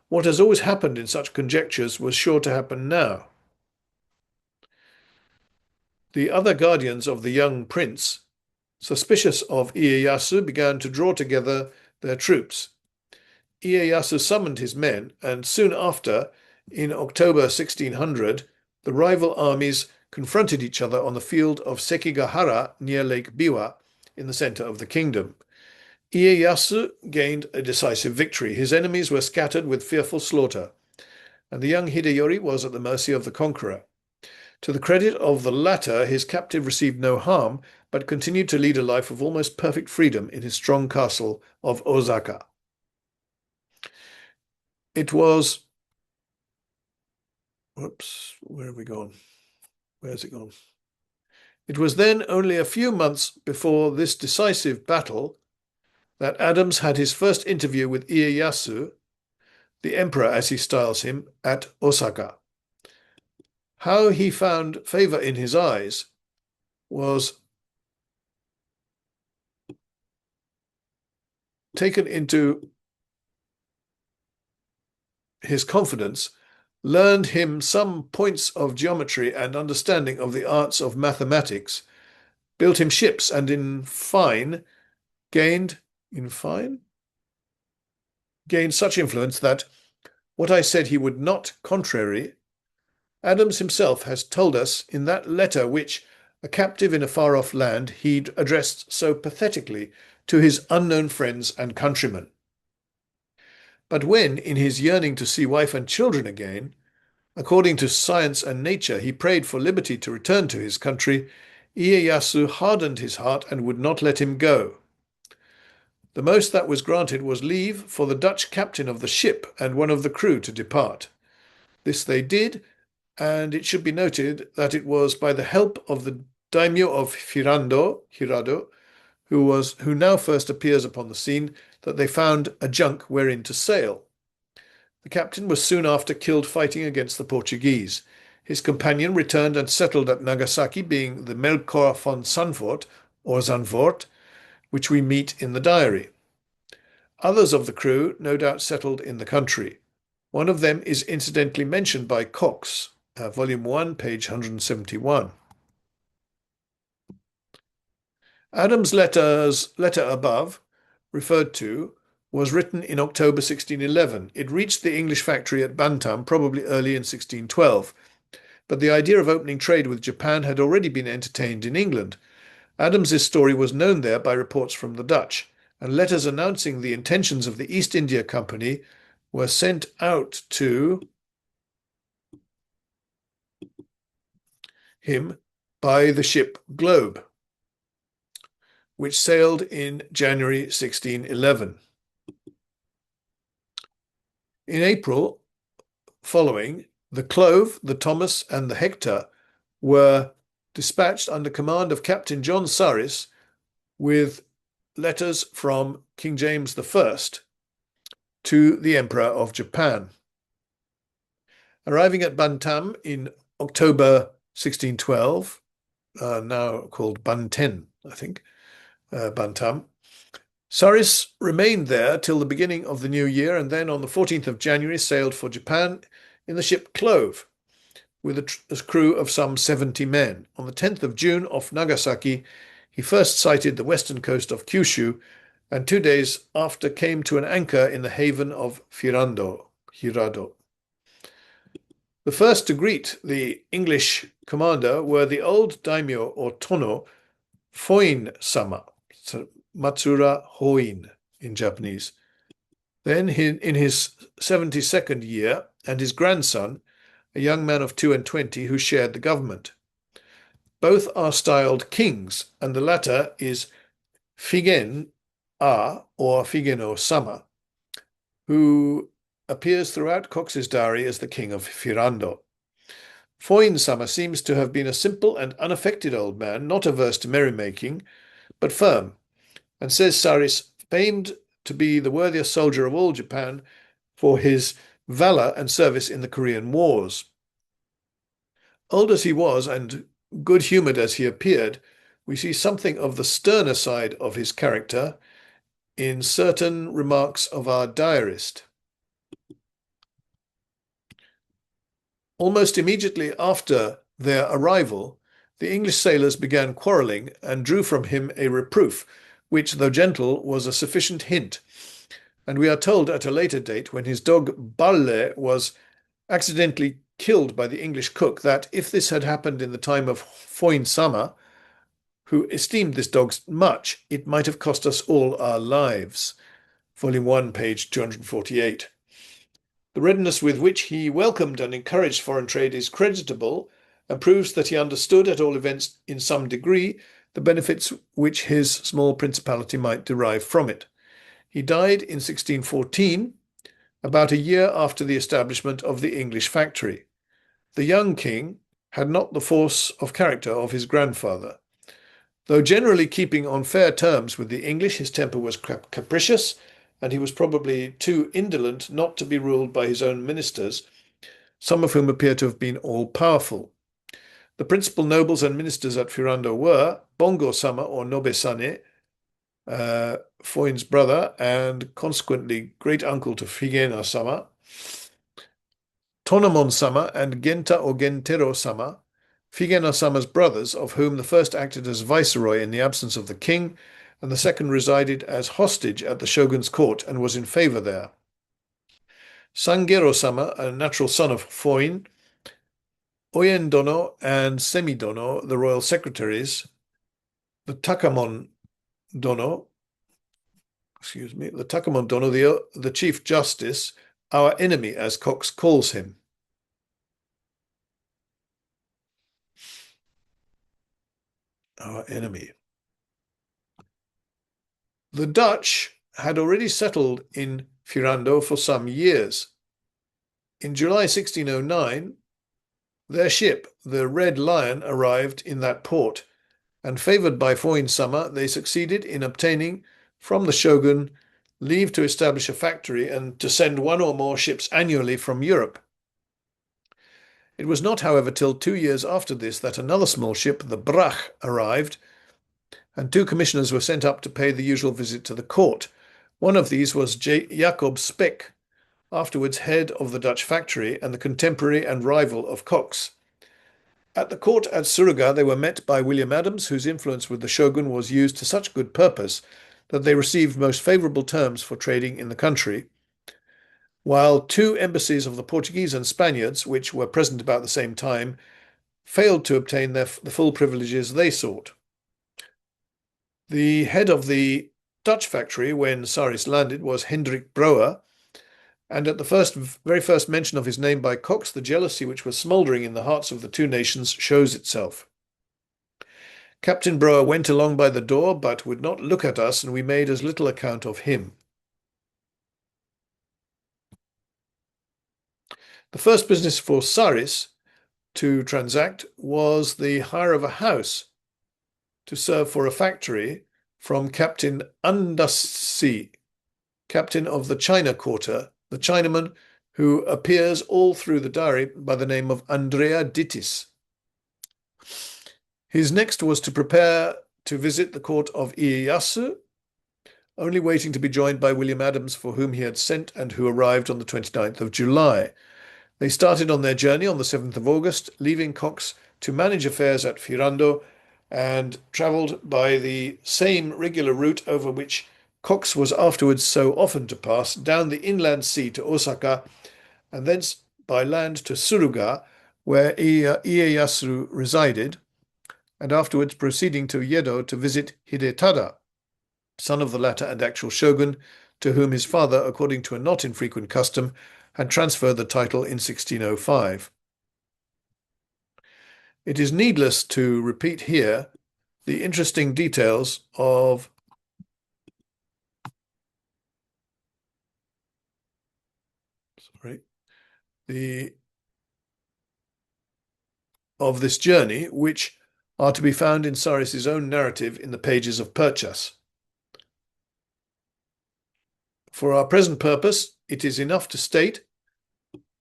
What has always happened in such conjectures was sure to happen now. The other guardians of the young prince, suspicious of Ieyasu, began to draw together their troops. Ieyasu summoned his men, and soon after, in October 1600, the rival armies confronted each other on the field of Sekigahara near Lake Biwa in the center of the kingdom. Ieyasu gained a decisive victory. His enemies were scattered with fearful slaughter, and the young Hideyori was at the mercy of the conqueror. To the credit of the latter, his captive received no harm, but continued to lead a life of almost perfect freedom in his strong castle of Osaka. It was... Whoops, where have we gone? Where's it gone? It was then only a few months before this decisive battle that Adams had his first interview with Ieyasu, the emperor as he styles him, at Osaka. How he found favor in his eyes was taken into his confidence, learned him some points of geometry and understanding of the arts of mathematics, built him ships, and in fine gained such influence that what I said he would not contrary, Adams himself has told us in that letter which, a captive in a far-off land, he'd addressed so pathetically to his unknown friends and countrymen. But when, in his yearning to see wife and children again, according to science and nature, he prayed for liberty to return to his country, Ieyasu hardened his heart and would not let him go. The most that was granted was leave for the Dutch captain of the ship and one of the crew to depart. This they did, and it should be noted that it was by the help of the daimyo of Hirado, who now first appears upon the scene, that they found a junk wherein to sail. The captain was soon after killed fighting against the Portuguese. His companion returned and settled at Nagasaki, being the Melchior von Zandvoort, or Zandvoort, which we meet in the diary. Others of the crew no doubt settled in the country. One of them is incidentally mentioned by COCKS, Volume 1, page 171. Adams' letter above, referred to, was written in October 1611. It reached the English factory at Bantam probably early in 1612, but the idea of opening trade with Japan had already been entertained in England. Adams's story was known there by reports from the Dutch, and letters announcing the intentions of the East India Company were sent out to him by the ship Globe, which sailed in January 1611. In April following, the Clove, the Thomas, and the Hector were dispatched under command of Captain John Saris with letters from King James I to the Emperor of Japan. Arriving at Bantam in October 1612, now called Banten, I think, Bantam, Saris remained there till the beginning of the new year, and then on the 14th of January sailed for Japan in the ship Clove, with a crew of some 70 men. On the 10th of June, off Nagasaki, he first sighted the western coast of Kyushu, and 2 days after came to an anchor in the haven of Hirado. The first to greet the English commander were the old daimyo or tono, Foin-sama, Matsurah Hoin in Japanese. Then in his 72nd year, and his grandson, a young man of 22, who shared the government. Both are styled kings, and the latter is Figen-a or Figeno-sama, who appears throughout Cox's diary as the king of Hirado. Foin-sama seems to have been a simple and unaffected old man, not averse to merrymaking, but firm, and says Saris, famed to be the worthiest soldier of all Japan for his valor and service in the Korean Wars. Old as he was and good-humoured as he appeared, we see something of the sterner side of his character in certain remarks of our diarist. Almost immediately after their arrival, the English sailors began quarrelling and drew from him a reproof, which, though gentle, was a sufficient hint. And we are told at a later date, when his dog Balle was accidentally killed by the English cook, that if this had happened in the time of Foin-sama, who esteemed this dog much, it might have cost us all our lives. Volume 1, page 248. The readiness with which he welcomed and encouraged foreign trade is creditable, and proves that he understood, at all events in some degree, the benefits which his small principality might derive from it. He died in 1614, about a year after the establishment of the English factory. The young king had not the force of character of his grandfather. Though generally keeping on fair terms with the English, his temper was capricious, and he was probably too indolent not to be ruled by his own ministers, some of whom appear to have been all-powerful. The principal nobles and ministers at Hirado were Bongo-sama or Nobe-sane, Foin's brother and consequently great-uncle to Figena-sama, Tonamon-sama and Genta or Gentero-sama, Figena-sama's brothers, of whom the first acted as viceroy in the absence of the king, and the second resided as hostage at the shogun's court and was in favor there. Sangero-sama, a natural son of Foin, Oyen-dono and Semi-dono, the royal secretaries, the Takamon-dono, the chief justice, our enemy, as Cox calls him. Our enemy. The Dutch had already settled in Hirado for some years. In July 1609, their ship, the Red Lion, arrived in that port, and favored by Foin-sama, they succeeded in obtaining from the shogun leave to establish a factory and to send one or more ships annually from Europe. It was not, however, till 2 years after this that another small ship, the Brach, arrived, and 2 commissioners were sent up to pay the usual visit to the court. One of these was Jacob Speck, afterwards head of the Dutch factory and the contemporary and rival of COCKS. At the court at Suruga, they were met by William Adams, whose influence with the shogun was used to such good purpose that they received most favourable terms for trading in the country, while 2 embassies of the Portuguese and Spaniards, which were present about the same time, failed to obtain the full privileges they sought. The head of the Dutch factory, when Saris landed, was Hendrik Brouwer, and at the very first mention of his name by COCKS, the jealousy which was smouldering in the hearts of the 2 nations shows itself. Captain Brouwer went along by the door, but would not look at us, and we made as little account of him. The first business for Saris to transact was the hire of a house to serve for a factory from Captain Andassi, captain of the China quarter, the Chinaman who appears all through the diary by the name of Andrea Dittis. His next was to prepare to visit the court of Ieyasu, only waiting to be joined by William Adams, for whom he had sent and who arrived on the 29th of July. They started on their journey on the 7th of August, leaving COCKS to manage affairs at Hirado, and travelled by the same regular route over which COCKS was afterwards so often to pass, down the inland sea to Osaka, and thence by land to Suruga, where Ieyasu resided, and afterwards proceeding to Yedo to visit Hidetada, son of the latter and actual shogun, to whom his father, according to a not infrequent custom, had transferred the title in 1605. It is needless to repeat here the interesting details of this journey, which are to be found in Saris's own narrative in the pages of Purchas. For our present purpose, it is enough to state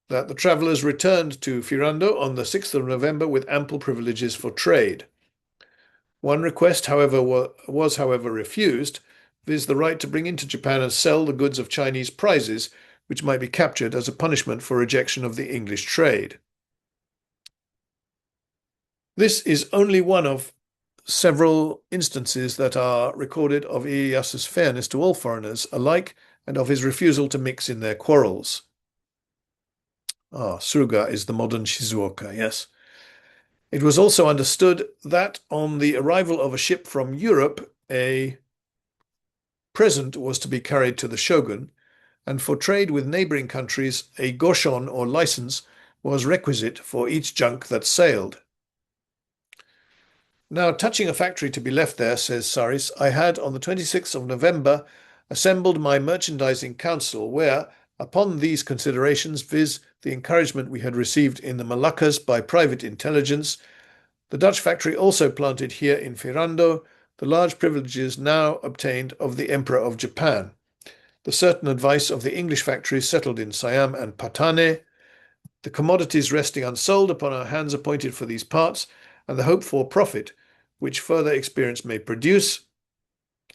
that the travellers returned to Hirado on the 6th of November with ample privileges for trade. One request, however, was refused, viz. The right to bring into Japan and sell the goods of Chinese prizes, which might be captured as a punishment for rejection of the English trade. This is only one of several instances that are recorded of Ieyasu's fairness to all foreigners alike, and of his refusal to mix in their quarrels. Suruga is the modern Shizuoka, yes. It was also understood that on the arrival of a ship from Europe, a present was to be carried to the shogun, and for trade with neighbouring countries, a goshon or license was requisite for each junk that sailed. Now, touching a factory to be left there, says Saris, I had on the 26th of November assembled my merchandising council, where, upon these considerations, viz. The encouragement we had received in the Moluccas by private intelligence, the Dutch factory also planted here in Hirado, the large privileges now obtained of the Emperor of Japan, the certain advice of the English factories settled in Siam and Patane, the commodities resting unsold upon our hands appointed for these parts, and the hoped for profit, which further experience may produce,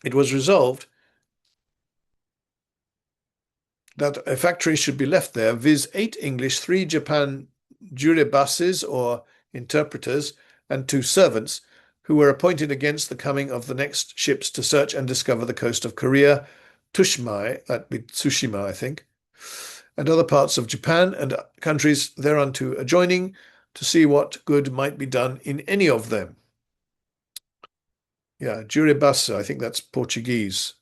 it was resolved that a factory should be left there, viz. 8 English, 3 Japan jurebasses or interpreters, and 2 servants, who were appointed against the coming of the next ships to search and discover the coast of Korea, Tushmai, that'd be Tsushima, I think, and other parts of Japan and countries thereunto adjoining, to see what good might be done in any of them. Yeah, jurebassa, I think that's Portuguese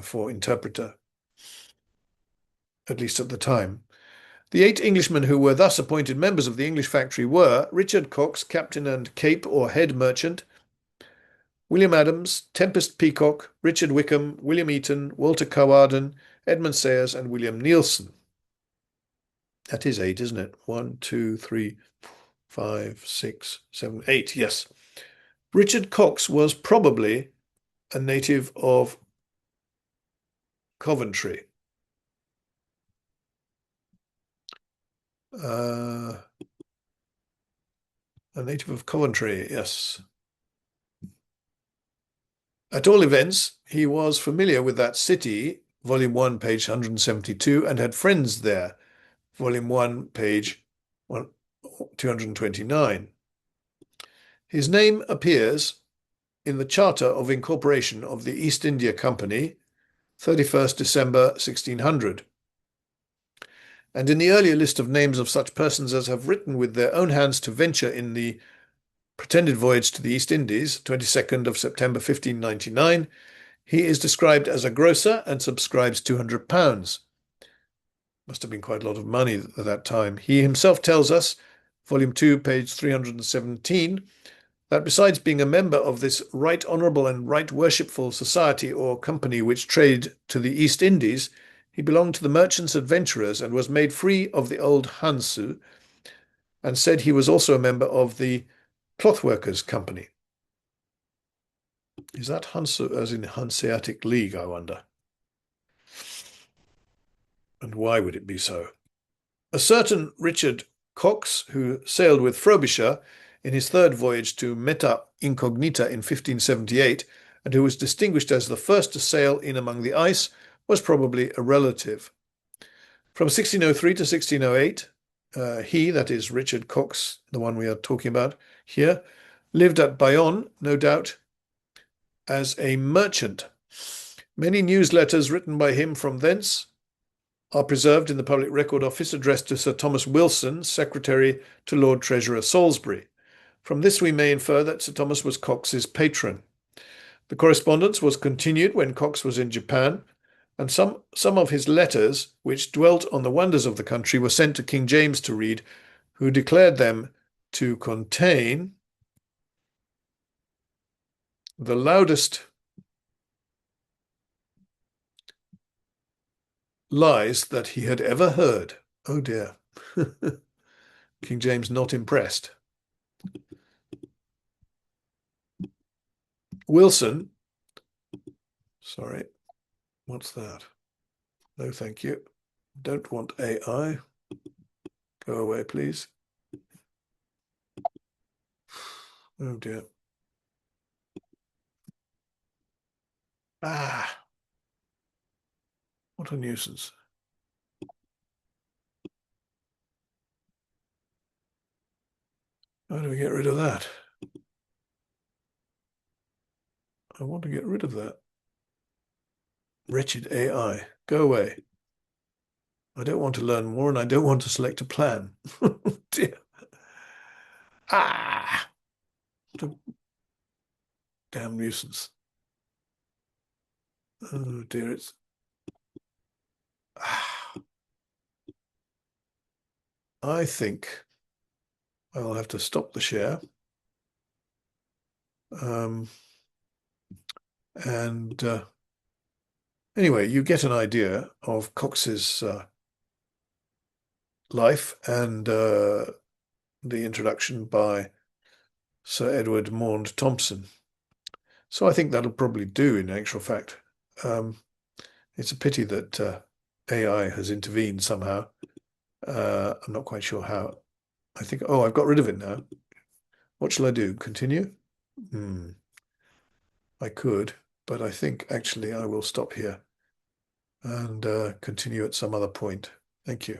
for interpreter, at least at the time. The 8 Englishmen who were thus appointed members of the English factory were Richard COCKS, captain and cape or head merchant, William Adams, Tempest Peacock, Richard Wickham, William Eaton, Walter Cowarden, Edmund Sayers, and William Neilson. That is 8, isn't it? 1, 2, 3, 5, 6, 7, 8. Yes. Richard Cox was probably a native of Coventry. A native of Coventry, yes. At all events, he was familiar with that city, Volume 1, page 172, and had friends there, Volume 1, page 229. His name appears in the Charter of Incorporation of the East India Company, 31st December 1600, and in the earlier list of names of such persons as have written with their own hands to venture in the pretended voyage to the East Indies, 22nd of September 1599, he is described as a grocer and subscribes £200. Must have been quite a lot of money at that time. He himself tells us, Volume 2, page 317, that besides being a member of this right honourable and right worshipful society or company which trade to the East Indies, he belonged to the merchants adventurers and was made free of the old Hansu, and said he was also a member of the Clothworkers' Company. Is that Hansu as in Hanseatic League, I wonder? And why would it be so? A certain Richard Cox, who sailed with Frobisher in his third voyage to Meta Incognita in 1578, and who was distinguished as the first to sail in among the ice, was probably a relative. From 1603 to 1608, he, that is Richard Cox, the one we are talking about here, lived at Bayonne, no doubt, as a merchant. Many newsletters written by him from thence are preserved in the Public Record Office addressed to Sir Thomas Wilson, Secretary to Lord Treasurer Salisbury. From this we may infer that Sir Thomas was Cox's patron. The correspondence was continued when Cox was in Japan, and some of his letters, which dwelt on the wonders of the country, were sent to King James to read, who declared them to contain the loudest lies that he had ever heard. Oh dear. King James not impressed. Wilson, sorry, what's that? No, thank you. Don't want AI. Go away, please. Oh dear. Ah, what a nuisance. How do we get rid of that? I want to get rid of that. Wretched AI. Go away. I don't want to learn more and I don't want to select a plan. Dear. Ah! What a damn nuisance. Oh dear, it's... Ah. I think I'll have to stop the share. Anyway, you get an idea of Cox's life and the introduction by Sir Edward Maund Thompson. So I think that'll probably do in actual fact. It's a pity that AI has intervened somehow. I'm not quite sure how. I think, oh, I've got rid of it now. What shall I do? Continue? I could, but I think actually I will stop here and continue at some other point. Thank you.